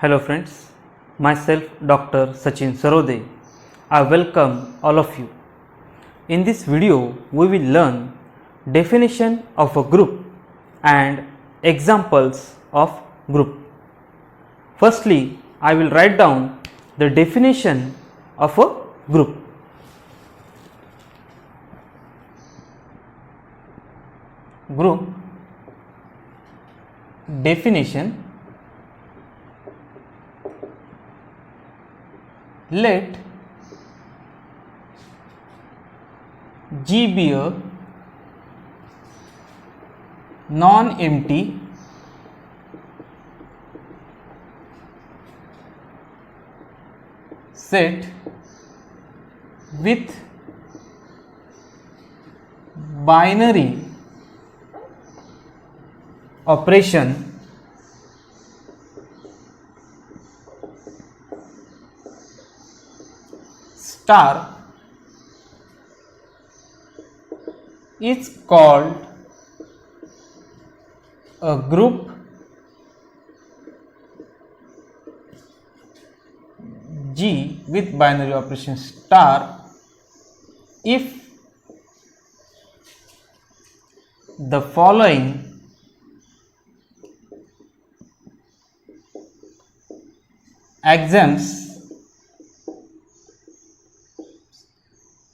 Hello friends, myself Dr. Sachin Sarode. I welcome all of you. In this video, we will learn definition of a group and examples of group. Firstly, I will write down the definition of a group. Group definition. Let G be a non-empty set with binary operation star is called a group G with binary operation star if the following axioms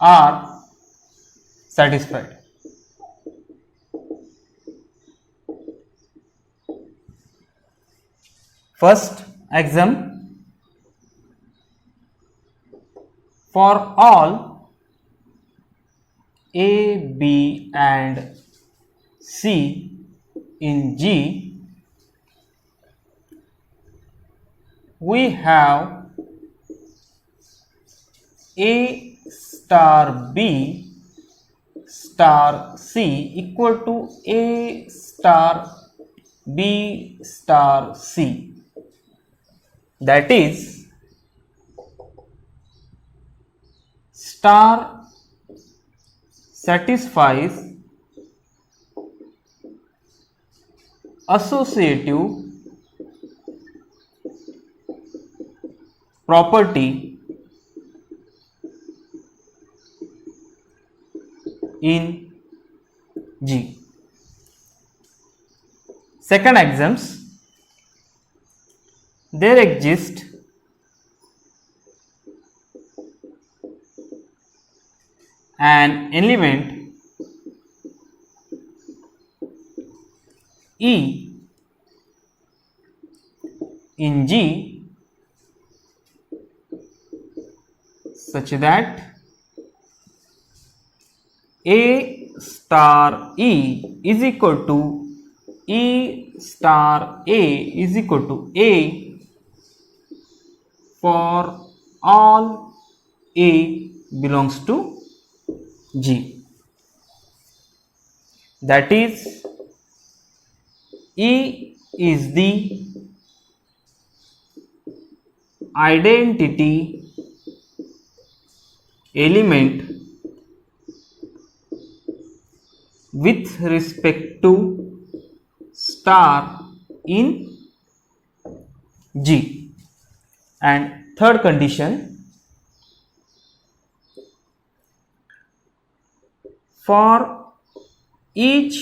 are satisfied. First axiom: for all A, B and C in G, we have A star B star C equal to A star B star C. That is, star satisfies associative property in G. Second axioms: there exists an element E in G such that A star E is equal to E star A is equal to A for all A belongs to G. That is, E is the identity element with respect to star in G. And third condition: for each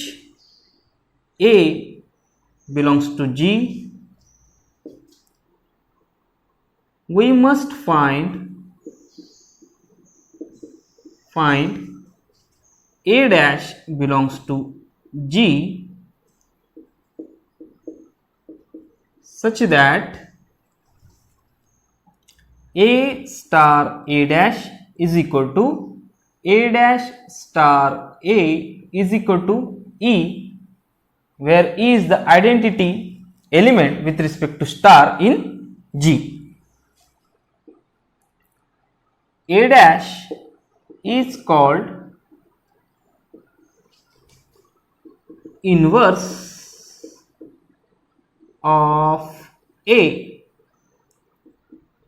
A belongs to G, we must find A dash belongs to G such that A star A dash is equal to A dash star A is equal to E, where E is the identity element with respect to star in G. A dash is called inverse of A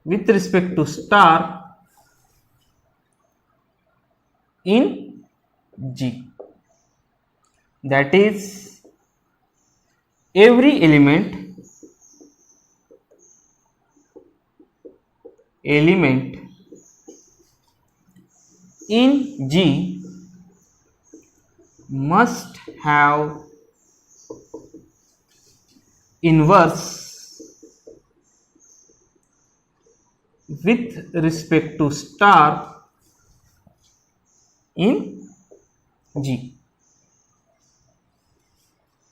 with respect to star in G. That is, every element element in G must have inverse with respect to star in G.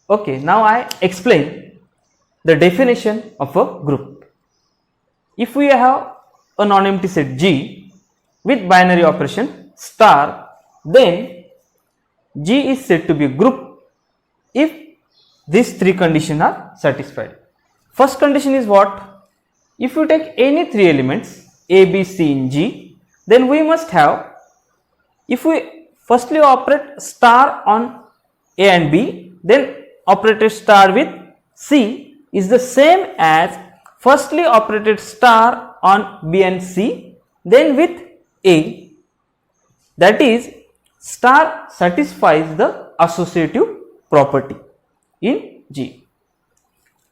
Okay, now I explain the definition of a group. If we have a non-empty set G with binary operation star, then G is said to be a group if these three conditions are satisfied. First condition is what? If you take any three elements A, B, C in G, then we must have, if we firstly operate star on A and B, then operated star with C is the same as firstly operated star on B and C, then with A. That is, star satisfies the associative property in G.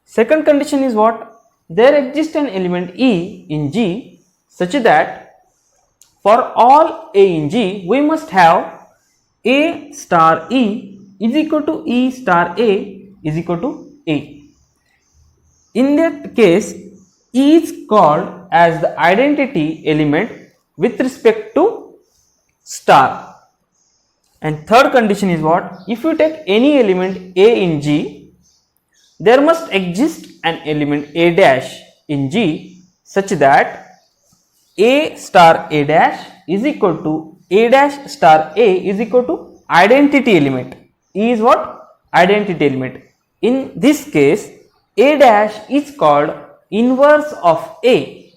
Second condition is what? There exists an element E in G such that for all A in G, we must have A star E is equal to E star A is equal to A. In that case, E is called as the identity element with respect to star. And third condition is what? If you take any element A in G, there must exist an element A dash in G such that A star A dash is equal to A dash star A is equal to identity element. E is what? Identity element. In this case, A dash is called inverse of A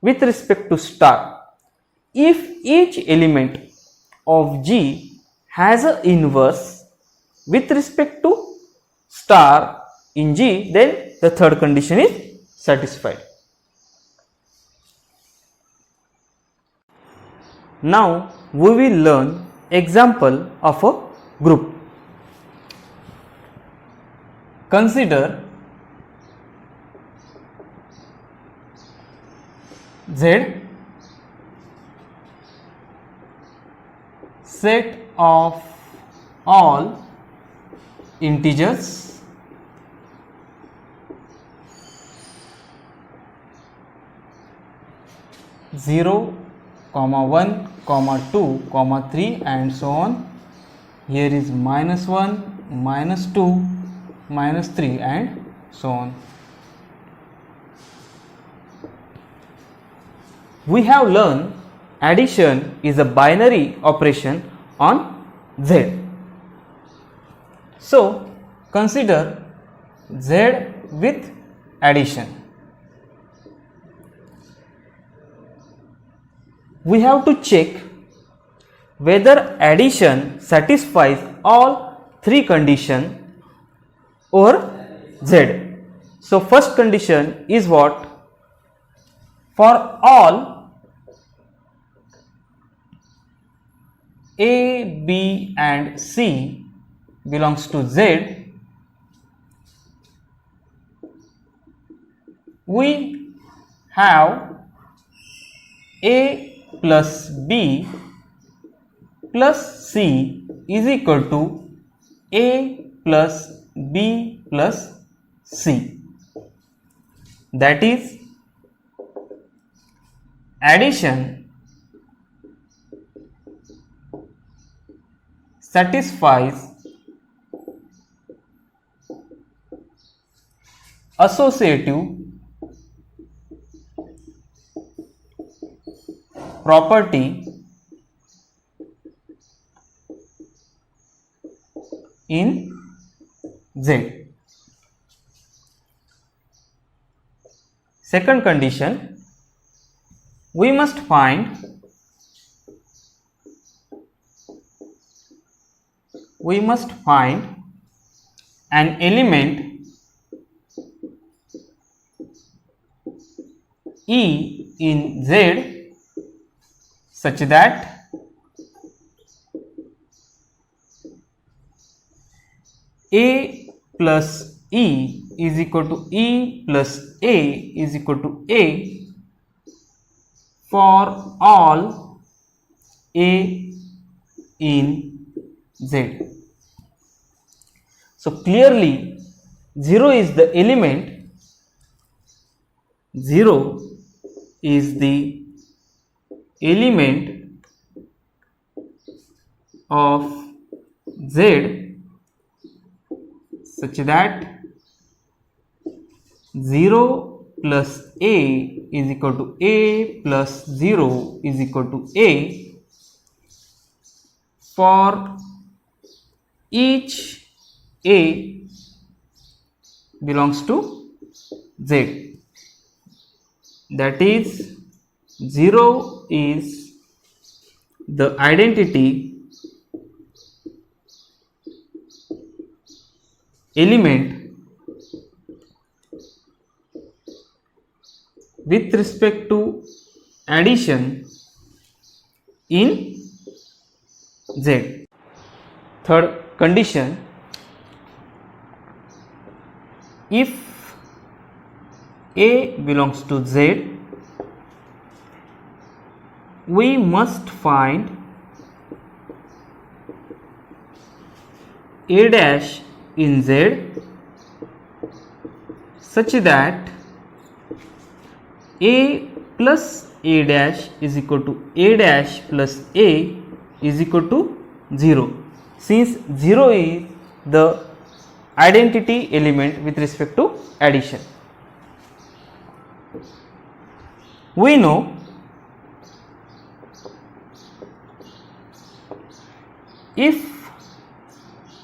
with respect to star. If each element of G has an inverse with respect to star in G, then the third condition is satisfied. Now we will learn example of a group. Consider Z set of all integers (0, 1, 2, 3) and so on. Here is -1, -2, -3 and so on. We have learned addition is a binary operation on Z. So consider Z with addition. We have to check whether addition satisfies all three conditions over Z. So first condition is what? For all A, B and C belongs to Z, we have A plus B plus C is equal to A plus B plus C. That is, addition satisfies associative property in Z. Second condition, we must find an element E in Z such that A plus E is equal to E plus A is equal to A for all a in Z. So clearly 0 is the element, 0 is the element of Z such that 0 plus a is equal to a plus 0 is equal to a for each a belongs to Z. That is 0 is the identity element with respect to addition in Z. Third condition, if A belongs to Z, we must find A dash in Z such that A plus A dash is equal to A dash plus A is equal to 0, since 0 is the identity element with respect to addition. We know if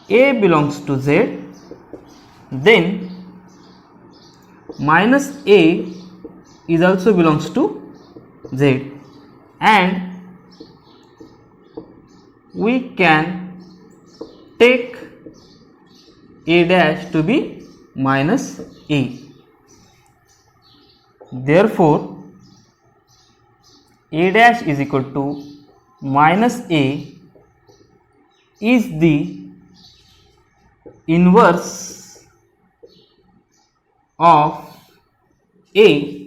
A belongs to Z, then minus A is also belongs to Z, and we can take A dash to be minus A. Therefore, A dash is equal to minus A is the inverse of A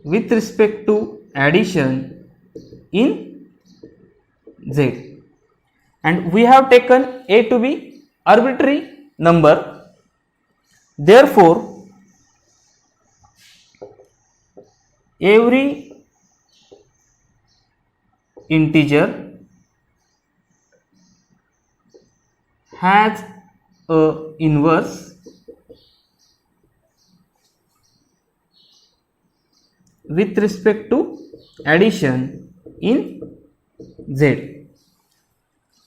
with respect to addition in Z, and we have taken A to be arbitrary number. Therefore, every integer has a inverse with respect to addition in Z.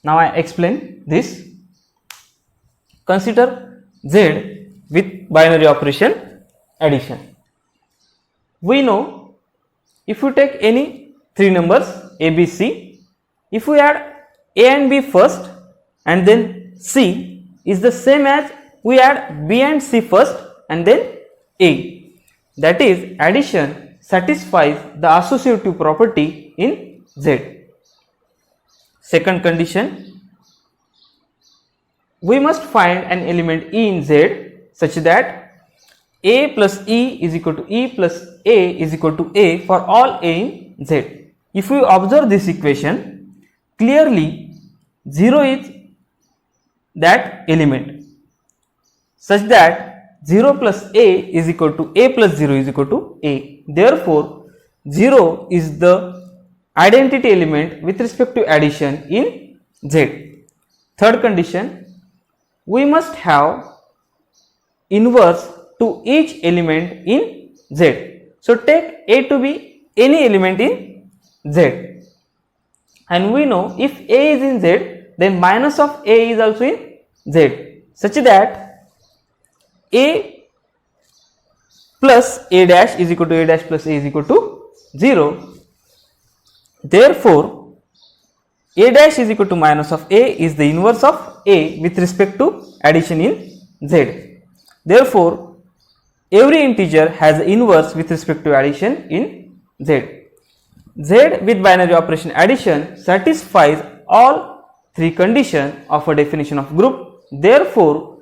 Now I explain this. Consider Z with binary operation addition. We know if you take any three numbers A, B, C, if we add A and B first and then C is the same as we add B and C first and then A. That is, addition satisfies the associative property in Z. Second condition, we must find an element E in Z such that A plus E is equal to E plus A is equal to A for all A in Z. If we observe this equation, clearly 0 is that element such that 0 plus A is equal to A plus 0 is equal to A. Therefore, 0 is the identity element with respect to addition in Z. Third condition, we must have inverse to each element in Z. So, take A to be any element in Z, and we know if A is in Z, then minus of A is also in Z, such that A plus A dash is equal to A dash plus A is equal to 0. Therefore, A dash is equal to minus of A is the inverse of A with respect to addition in Z. Therefore, every integer has inverse with respect to addition in Z. Z with binary operation addition satisfies all three conditions of a definition of group. Therefore,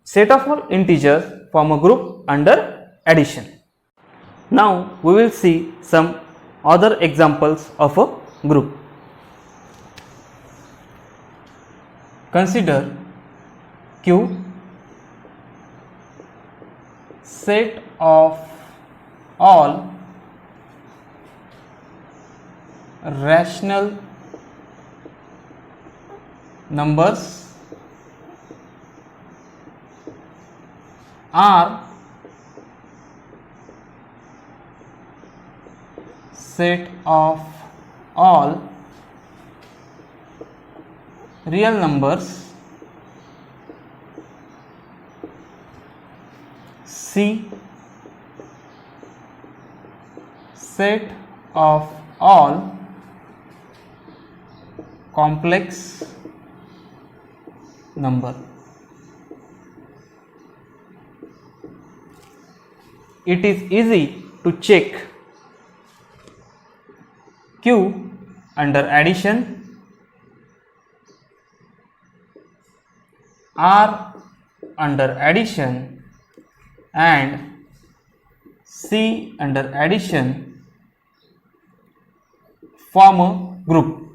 set of all integers form a group under addition. Now we will see some other examples of a group. Consider Q set of all rational numbers are set of all real numbers C set of all complex number. It is easy to check Q under addition, R under addition and C under addition form a group.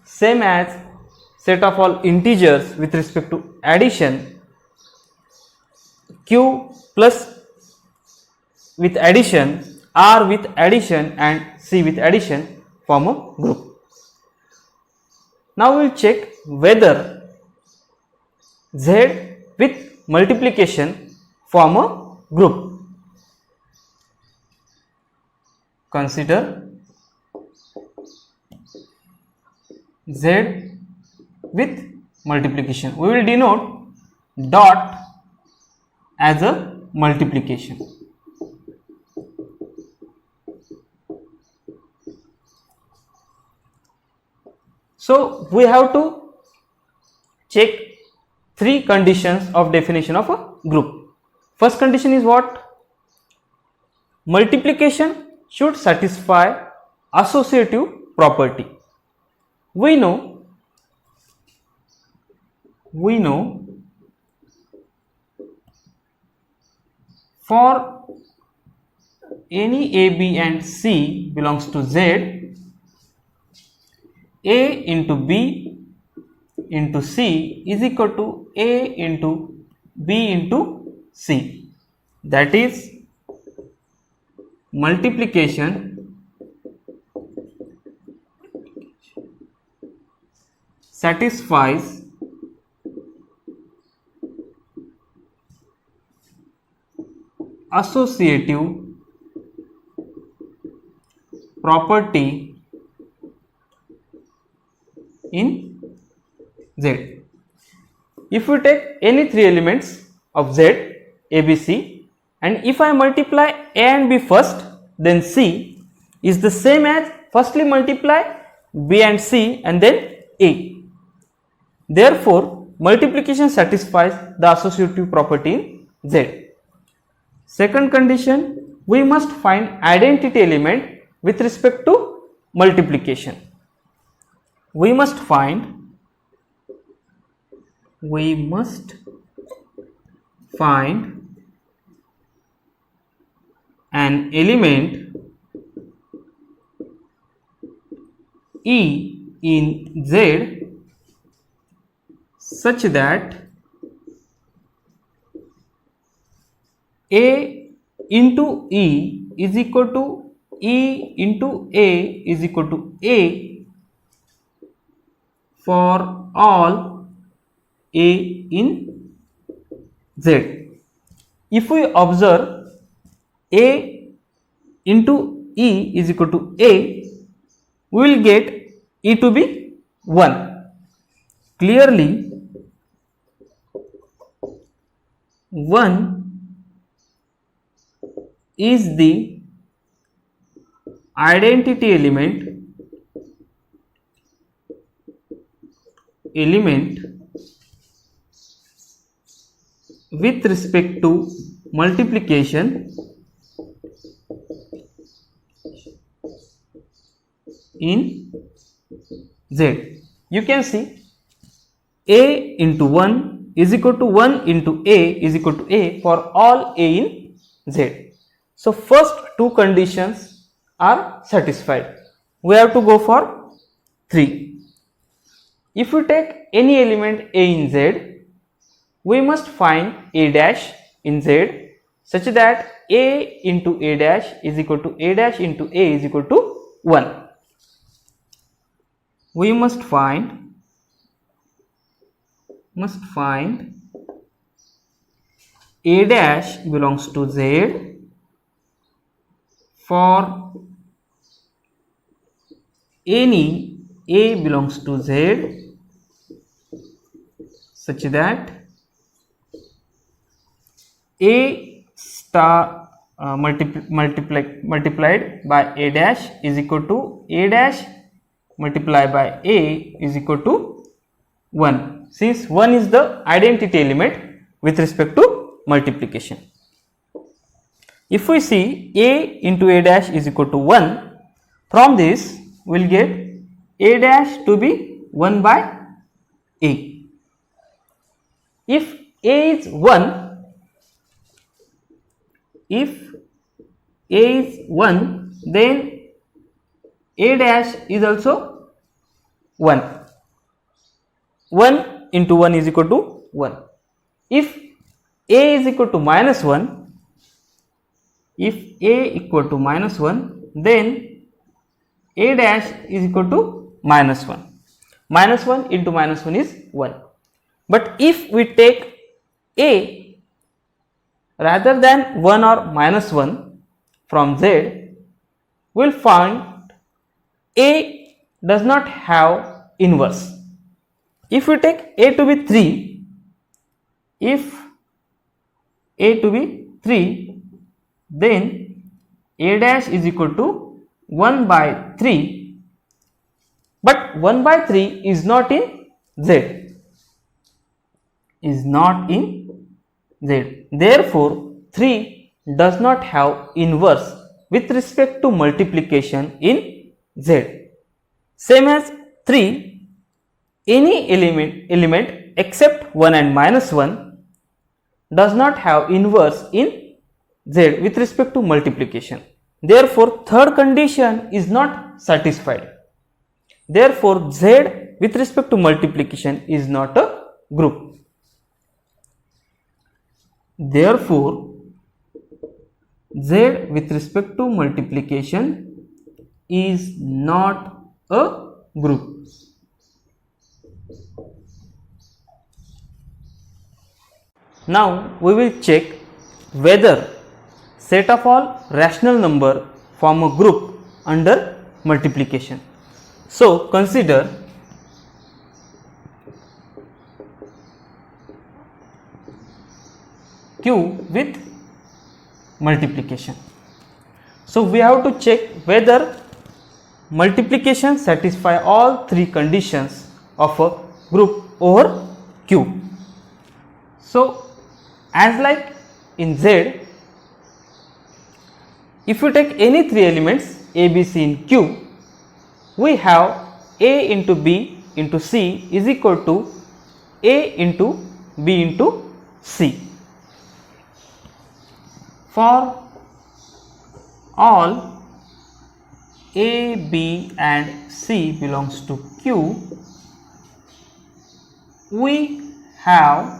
Same as set of all integers with respect to addition, Q plus with addition, R with addition and C with addition form a group. Now we will check whether Z with multiplication form a group. Consider Z with multiplication. We will denote dot as a multiplication. So we have to check three conditions of definition of a group. First condition is what? Multiplication should satisfy associative property. We know for any A, B and C belongs to Z, A into B into C is equal to A into B into C. That is, multiplication satisfies associative property in Z. If we take any three elements of Z, A, B, C, and if I multiply A and B first, then C is the same as firstly multiply B and C and then A. Therefore, multiplication satisfies the associative property in Z. Second condition, we must find identity element with respect to multiplication. We must find an element E in Z such that A into E is equal to E into A is equal to A for all A in Z. If we observe A into E is equal to A, we will get E to be 1. Clearly, 1 is the identity element with respect to multiplication in Z. You can see A into 1 is equal to 1 into A is equal to A for all A in Z. So first two conditions are satisfied. We have to go for 3. If we take any element A in Z, we must find A dash in Z such that A into A dash is equal to A dash into A is equal to 1. We must find A dash belongs to Z for any A belongs to Z such that A star multiplied by A dash is equal to A dash multiplied by A is equal to 1, since 1 is the identity element with respect to multiplication. If we see A into A dash is equal to 1, from this we will get A dash to be 1 by A. If A is 1, then A dash is also 1. 1 into 1 is equal to 1. If A is equal to minus 1, then A dash is equal to minus 1. Minus 1 into minus 1 is 1. But if we take A rather than 1 or minus 1 from Z, we will find A does not have inverse. If we take A to be 3, then A dash is equal to 1 by 3, but 1 by 3 is not in Z. Therefore, 3 does not have inverse with respect to multiplication in Z. Same as 3, any element except 1 and minus 1 does not have inverse in Z with respect to multiplication. Therefore, third condition is not satisfied. Therefore, Z with respect to multiplication is not a group. Therefore, Z with respect to multiplication is not a group. Now we will check whether set of all rational number form a group under multiplication. So consider Q with multiplication. So we have to check whether multiplication satisfy all three conditions of a group over Q. So as like in Z, if you take any three elements A, B, C in Q, we have A into B into C is equal to A into B into C. For all A, B and C belongs to Q, we have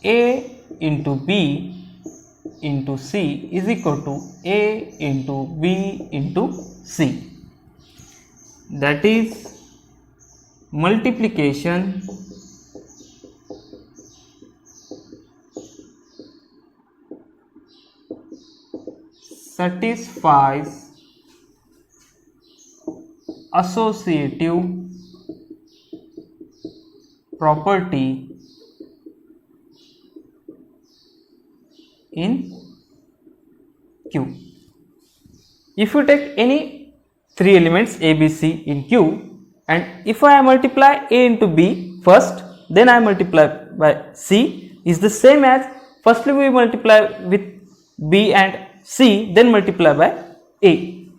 A into B into C is equal to A into B into C. That is multiplication satisfies associative property in Q. If you take any three elements A, B, C in Q, and if I multiply A into B first, then I multiply by C, is the same as firstly we multiply with B and C, then multiply by A.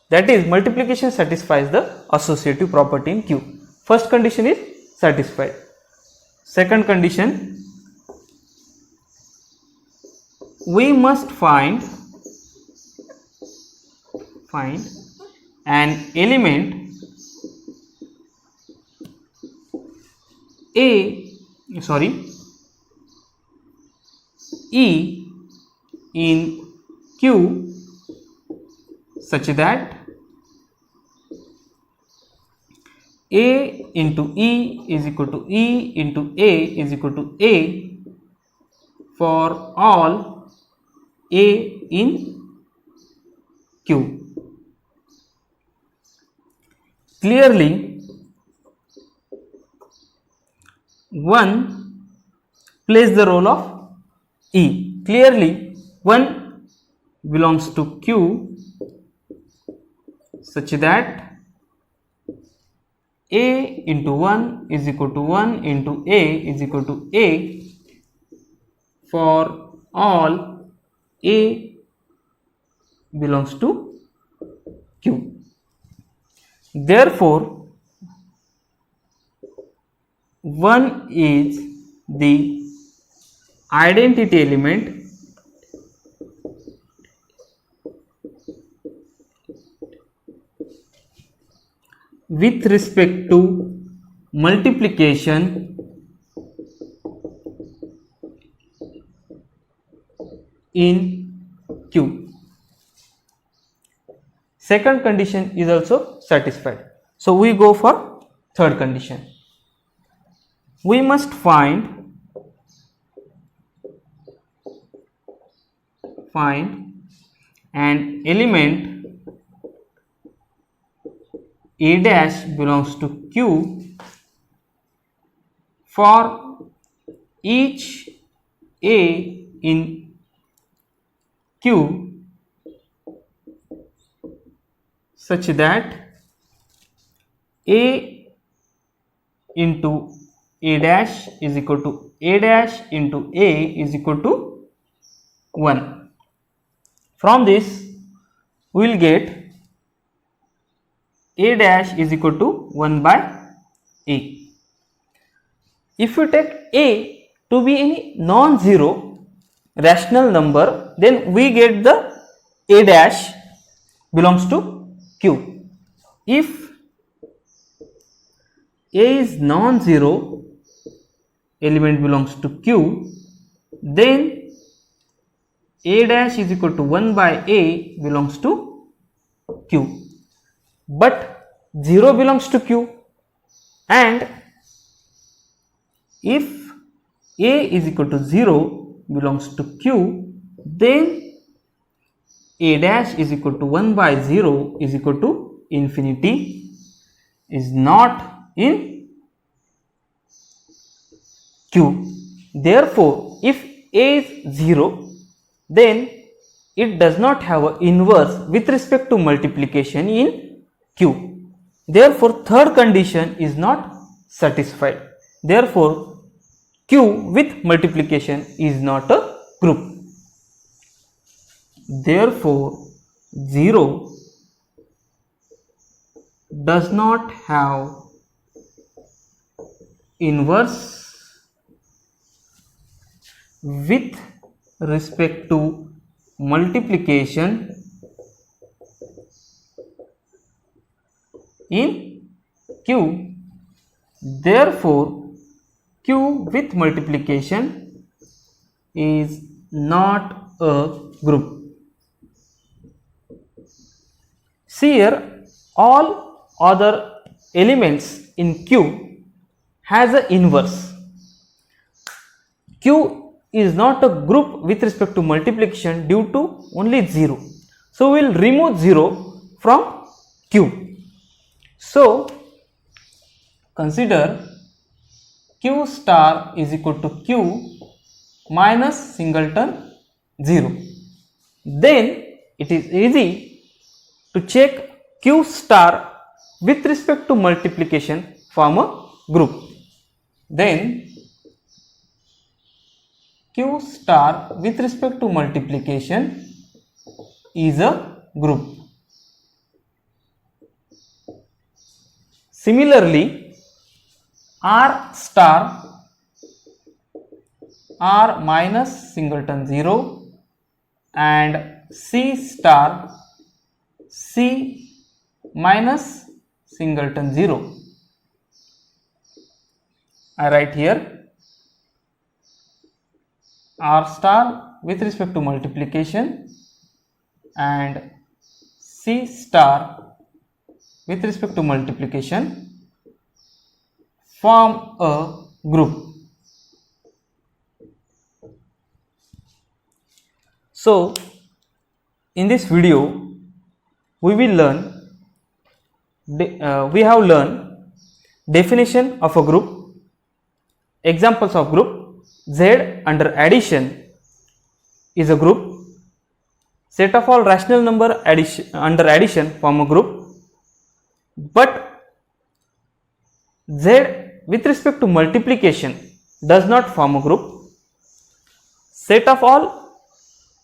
That is, multiplication satisfies the associative property in Q. First condition is satisfied. second condition, we must find an element E in Q such that A into E is equal to E into A is equal to A for all A in Q. Clearly, 1 plays the role of E. Clearly, 1 belongs to Q such that A into 1 is equal to 1 into A is equal to A for all A belongs to Q. Therefore, 1 is the identity element with respect to multiplication in Q. Second condition is also satisfied. So we go for third condition. We must find an element A dash belongs to Q for each A in Q such that A into A dash is equal to A dash into A is equal to 1. From this we will get A dash is equal to 1 by A. If you take A to be any non-zero rational number, then we get the A dash belongs to Q. If A is non-zero element belongs to Q, then A dash is equal to 1 by A belongs to Q. But 0 belongs to Q, and if A is equal to 0 belongs to Q, then A dash is equal to 1 by 0 is equal to infinity, is not in Q. Therefore, if A is 0, then it does not have an inverse with respect to multiplication in Q. Therefore, third condition is not satisfied. Therefore, Q with multiplication is not a group. Therefore, 0 does not have inverse with respect to multiplication in Q. Therefore, Q with multiplication is not a group. See here, all other elements in Q has an inverse. Q is not a group with respect to multiplication due to only 0. So, we will remove 0 from Q. So, consider Q star is equal to Q minus singleton 0. Then it is easy to check Q star with respect to multiplication form a group. Then Q star with respect to multiplication is a group. Similarly, R star R minus singleton 0 and C star C minus singleton 0. I write here R star with respect to multiplication and C star with respect to multiplication form a group. So in this video we will learn we have learned definition of a group, examples of group. Z under addition is a group. Set of all rational number under addition form a group, but Z with respect to multiplication does not form a group. Set of all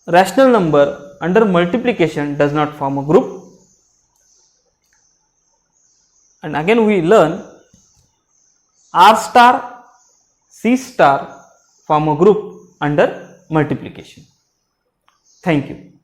rational number under multiplication does not form a group. And again we learn R star C star form a group under multiplication. Thank you.